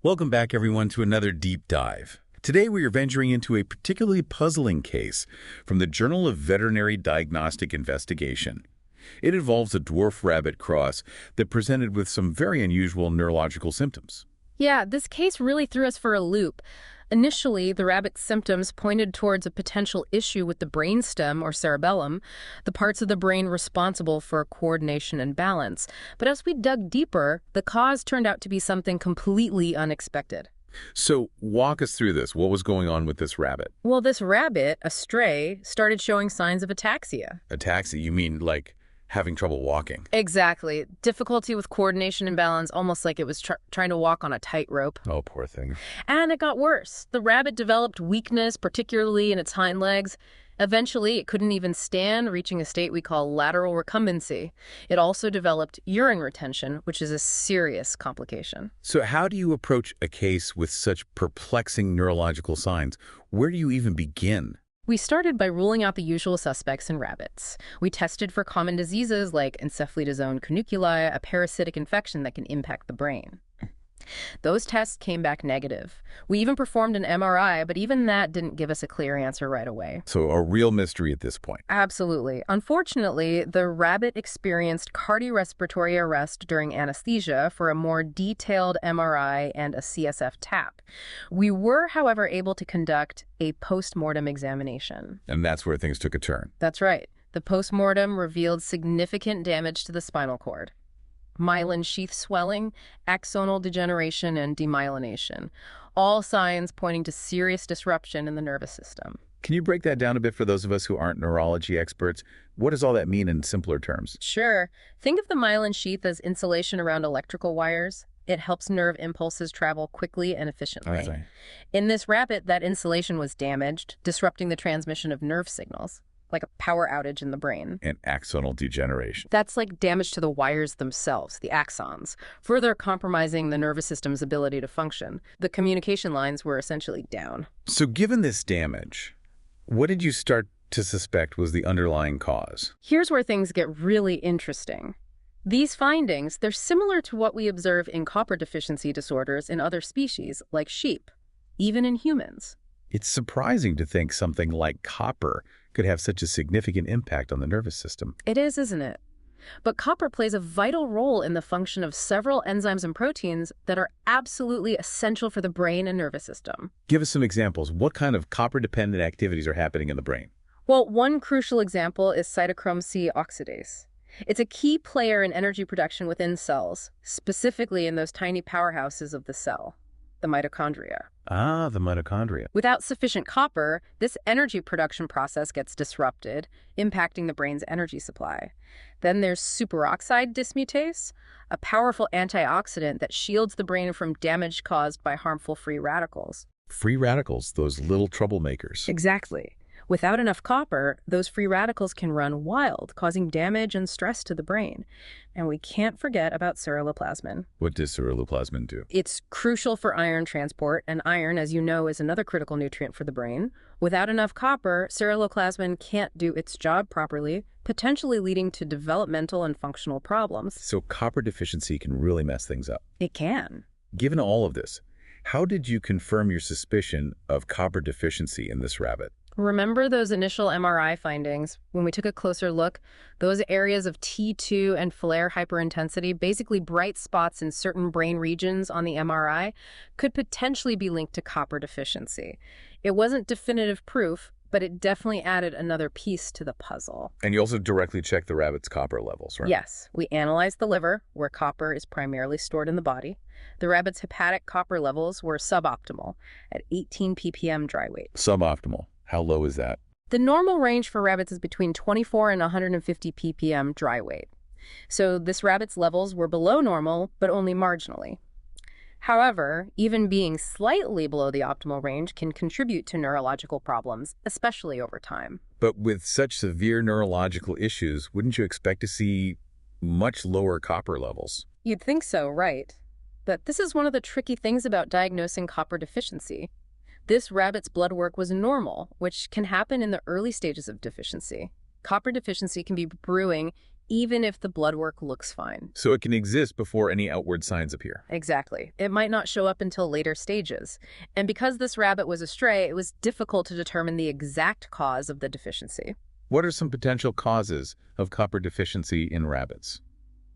Welcome back, everyone, to another deep dive. Today, we are venturing into a particularly puzzling case from the Journal of Veterinary Diagnostic Investigation. It involves a dwarf rabbit cross that presented with some very unusual neurological symptoms. Yeah, this case really threw us for a loop. Initially, the rabbit's symptoms pointed towards a potential issue with the brainstem or cerebellum, the parts of the brain responsible for coordination and balance. But as we dug deeper, the cause turned out to be something completely unexpected. So, walk us through this. What was going on with this rabbit? Well, this rabbit, a stray, started showing signs of ataxia. Ataxia, you mean like having trouble walking? Exactly. Difficulty with coordination and balance, almost like it was trying to walk on a tightrope. Oh, poor thing. And it got worse. The rabbit developed weakness, particularly in its hind legs. Eventually, it couldn't even stand, reaching a state we call lateral recumbency. It also developed urine retention, which is a serious complication. So how do you approach a case with such perplexing neurological signs? Where do you even begin? We started by ruling out the usual suspects in rabbits. We tested for common diseases like encephalidozone canunculi, a parasitic infection that can impact the brain. Those tests came back negative. We even performed an MRI, but even that didn't give us a clear answer right away. So a real mystery at this point. Absolutely. Unfortunately, the rabbit experienced cardiorespiratory arrest during anesthesia for a more detailed MRI and a CSF tap. We were, however, able to conduct a post-mortem examination. And that's where things took a turn. That's right. The post-mortem revealed significant damage to the spinal cord. Myelin sheath swelling, axonal degeneration, and demyelination. All signs pointing to serious disruption in the nervous system. Can you break that down a bit for those of us who aren't neurology experts? What does all that mean in simpler terms? Sure. Think of the myelin sheath as insulation around electrical wires. It helps nerve impulses travel quickly and efficiently. In this rabbit, that insulation was damaged, disrupting the transmission of nerve signals, like a power outage in the brain. And axonal degeneration. That's like damage to the wires themselves, the axons, further compromising the nervous system's ability to function. The communication lines were essentially down. So given this damage, what did you start to suspect was the underlying cause? Here's where things get really interesting. These findings, they're similar to what we observe in copper deficiency disorders in other species, like sheep, even in humans. It's surprising to think something like copper could have such a significant impact on the nervous system. It is, isn't it? But copper plays a vital role in the function of several enzymes and proteins that are absolutely essential for the brain and nervous system. Give us some examples. What kind of copper-dependent activities are happening in the brain? Well, one crucial example is cytochrome C oxidase. It's a key player in energy production within cells, specifically in those tiny powerhouses of the cell, the mitochondria. Ah, the mitochondria. Without sufficient copper, this energy production process gets disrupted, impacting the brain's energy supply. Then there's superoxide dismutase, a powerful antioxidant that shields the brain from damage caused by harmful free radicals. Free radicals, those little troublemakers. Exactly. Without enough copper, those free radicals can run wild, causing damage and stress to the brain. And we can't forget about ceruloplasmin. What does ceruloplasmin do? It's crucial for iron transport, and iron, as you know, is another critical nutrient for the brain. Without enough copper, ceruloplasmin can't do its job properly, potentially leading to developmental and functional problems. So copper deficiency can really mess things up. It can. Given all of this, how did you confirm your suspicion of copper deficiency in this rabbit? Remember those initial MRI findings? When we took a closer look, those areas of T2 and flare hyperintensity, basically bright spots in certain brain regions on the MRI, could potentially be linked to copper deficiency. It wasn't definitive proof, but it definitely added another piece to the puzzle. And you also directly checked the rabbit's copper levels, right? Yes. We analyzed the liver, where copper is primarily stored in the body. The rabbit's hepatic copper levels were suboptimal at 18 ppm dry weight. Suboptimal. How low is that? The normal range for rabbits is between 24 and 150 ppm dry weight. So this rabbit's levels were below normal, but only marginally. However, even being slightly below the optimal range can contribute to neurological problems, especially over time. But with such severe neurological issues, wouldn't you expect to see much lower copper levels? You'd think so, right? But this is one of the tricky things about diagnosing copper deficiency. This rabbit's blood work was normal, which can happen in the early stages of deficiency. Copper deficiency can be brewing even if the blood work looks fine. So it can exist before any outward signs appear. Exactly. It might not show up until later stages. And because this rabbit was a stray, it was difficult to determine the exact cause of the deficiency. What are some potential causes of copper deficiency in rabbits?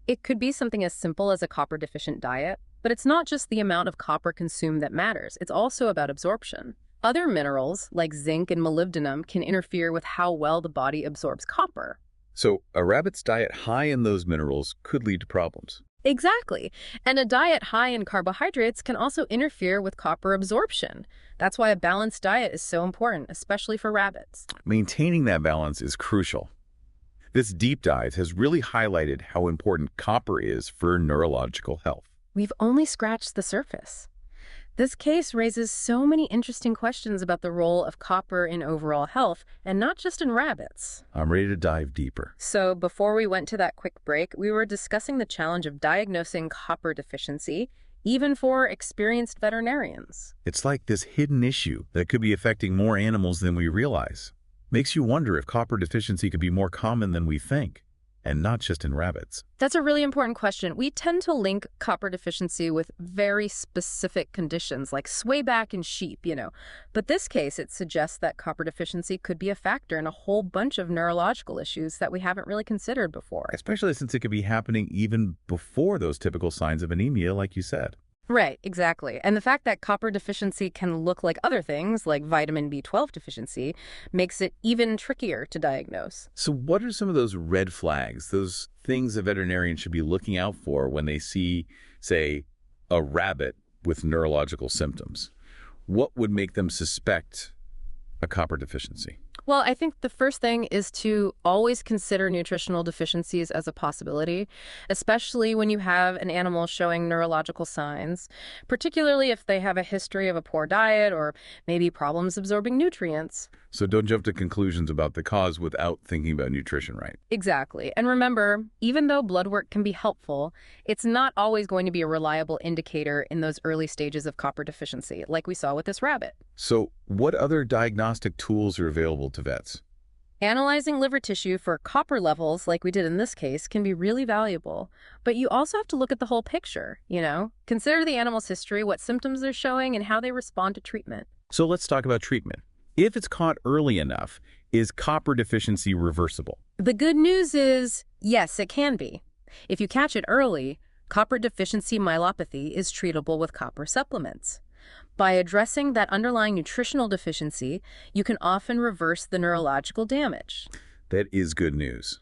It could be something as simple as a copper-deficient diet, but it's not just the amount of copper consumed that matters. It's also about absorption. Other minerals, like zinc and molybdenum, can interfere with how well the body absorbs copper. So a rabbit's diet high in those minerals could lead to problems. Exactly. And a diet high in carbohydrates can also interfere with copper absorption. That's why a balanced diet is so important, especially for rabbits. Maintaining that balance is crucial. This deep dive has really highlighted how important copper is for neurological health. We've only scratched the surface. This case raises so many interesting questions about the role of copper in overall health, and not just in rabbits. I'm ready to dive deeper. So before we went to that quick break, we were discussing the challenge of diagnosing copper deficiency, even for experienced veterinarians. It's like this hidden issue that could be affecting more animals than we realize. Makes you wonder if copper deficiency could be more common than we think, and not just in rabbits. That's a really important question. We tend to link copper deficiency with very specific conditions like swayback in sheep, But this case, it suggests that copper deficiency could be a factor in a whole bunch of neurological issues that we haven't really considered before. Especially since it could be happening even before those typical signs of anemia, like you said. Right, exactly. And the fact that copper deficiency can look like other things, like vitamin B12 deficiency, makes it even trickier to diagnose. So what are some of those red flags, those things a veterinarian should be looking out for when they see, say, a rabbit with neurological symptoms? What would make them suspect a copper deficiency? Well, I think the first thing is to always consider nutritional deficiencies as a possibility, especially when you have an animal showing neurological signs, particularly if they have a history of a poor diet or maybe problems absorbing nutrients. So don't jump to conclusions about the cause without thinking about nutrition, right? Exactly. And remember, even though blood work can be helpful, it's not always going to be a reliable indicator in those early stages of copper deficiency, like we saw with this rabbit. So what other diagnostic tools are available to vets? Analyzing liver tissue for copper levels, like we did in this case, can be really valuable. But you also have to look at the whole picture, Consider the animal's history, what symptoms they're showing, and how they respond to treatment. So let's talk about treatment. If it's caught early enough, is copper deficiency reversible? The good news is, yes, it can be. If you catch it early, copper deficiency myelopathy is treatable with copper supplements. By addressing that underlying nutritional deficiency, you can often reverse the neurological damage. That is good news.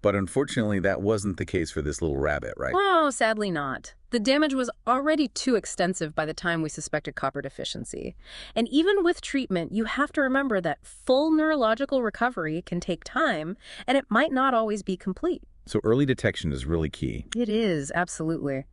But unfortunately, that wasn't the case for this little rabbit, right? Oh, sadly not. The damage was already too extensive by the time we suspected copper deficiency. And even with treatment, you have to remember that full neurological recovery can take time, and it might not always be complete. So early detection is really key. It is, absolutely.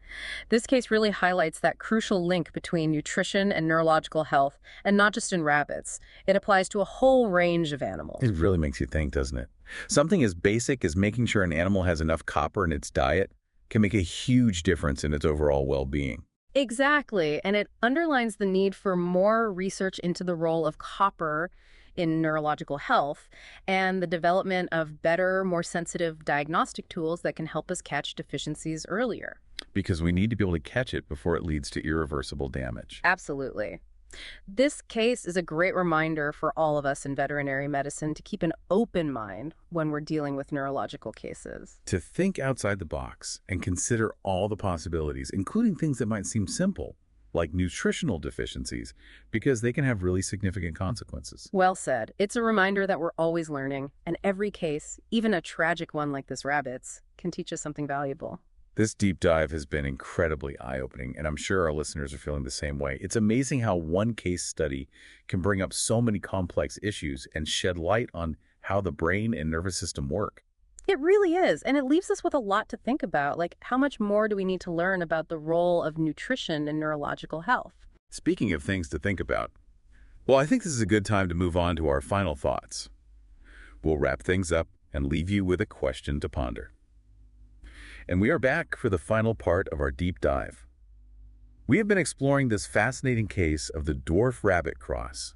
This case really highlights that crucial link between nutrition and neurological health, and not just in rabbits. It applies to a whole range of animals. It really makes you think, doesn't it? Something as basic as making sure an animal has enough copper in its diet can make a huge difference in its overall well-being. Exactly, and it underlines the need for more research into the role of copper in neurological health and the development of better, more sensitive diagnostic tools that can help us catch deficiencies earlier. Because we need to be able to catch it before it leads to irreversible damage. Absolutely. This case is a great reminder for all of us in veterinary medicine to keep an open mind when we're dealing with neurological cases. To think outside the box and consider all the possibilities, including things that might seem simple, like nutritional deficiencies, because they can have really significant consequences. Well said. It's a reminder that we're always learning, and every case, even a tragic one like this rabbit's, can teach us something valuable. This deep dive has been incredibly eye-opening, and I'm sure our listeners are feeling the same way. It's amazing how one case study can bring up so many complex issues and shed light on how the brain and nervous system work. It really is, and it leaves us with a lot to think about, like how much more do we need to learn about the role of nutrition in neurological health? Speaking of things to think about, well, I think this is a good time to move on to our final thoughts. We'll wrap things up and leave you with a question to ponder. And we are back for the final part of our deep dive. We have been exploring this fascinating case of the dwarf rabbit cross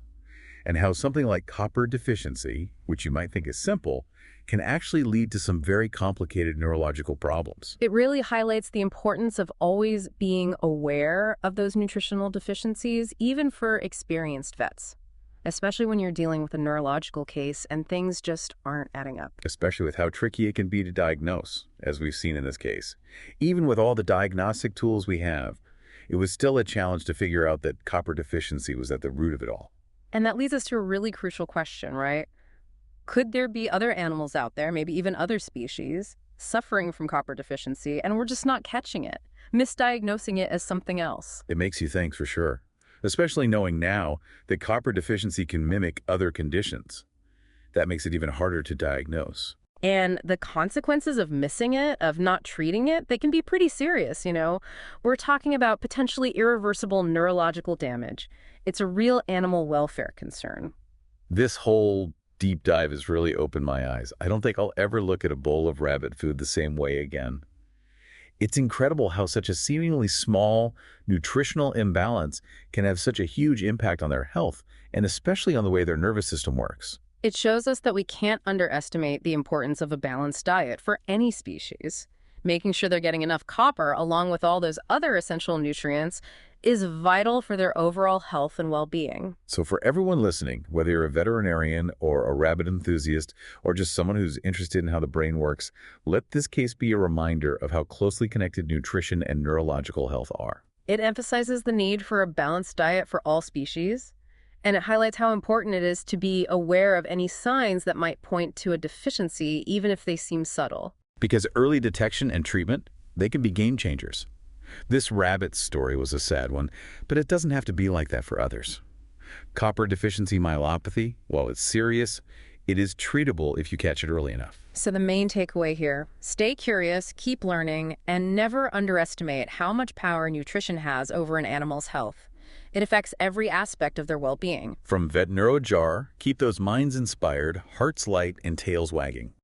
and how something like copper deficiency, which you might think is simple, can actually lead to some very complicated neurological problems. It really highlights the importance of always being aware of those nutritional deficiencies, even for experienced vets, especially when you're dealing with a neurological case and things just aren't adding up. Especially with how tricky it can be to diagnose, as we've seen in this case. Even with all the diagnostic tools we have, it was still a challenge to figure out that copper deficiency was at the root of it all. And that leads us to a really crucial question, right? Could there be other animals out there, maybe even other species, suffering from copper deficiency, and we're just not catching it, misdiagnosing it as something else? It makes you think for sure, especially knowing now that copper deficiency can mimic other conditions. That makes it even harder to diagnose. And the consequences of missing it, of not treating it, they can be pretty serious, you know? We're talking about potentially irreversible neurological damage. It's a real animal welfare concern. This whole deep dive has really opened my eyes. I don't think I'll ever look at a bowl of rabbit food the same way again. It's incredible how such a seemingly small nutritional imbalance can have such a huge impact on their health, and especially on the way their nervous system works. It shows us that we can't underestimate the importance of a balanced diet for any species. Making sure they're getting enough copper, along with all those other essential nutrients, is vital for their overall health and well-being. So for everyone listening, whether you're a veterinarian or a rabbit enthusiast or just someone who's interested in how the brain works, let this case be a reminder of how closely connected nutrition and neurological health are. It emphasizes the need for a balanced diet for all species, and it highlights how important it is to be aware of any signs that might point to a deficiency, even if they seem subtle. Because early detection and treatment, they can be game changers. This rabbit story was a sad one, but it doesn't have to be like that for others. Copper deficiency myelopathy, while it's serious, it is treatable if you catch it early enough. So the main takeaway here, stay curious, keep learning, and never underestimate how much power nutrition has over an animal's health. It affects every aspect of their well-being. From Vet Neurojar, keep those minds inspired, hearts light, and tails wagging.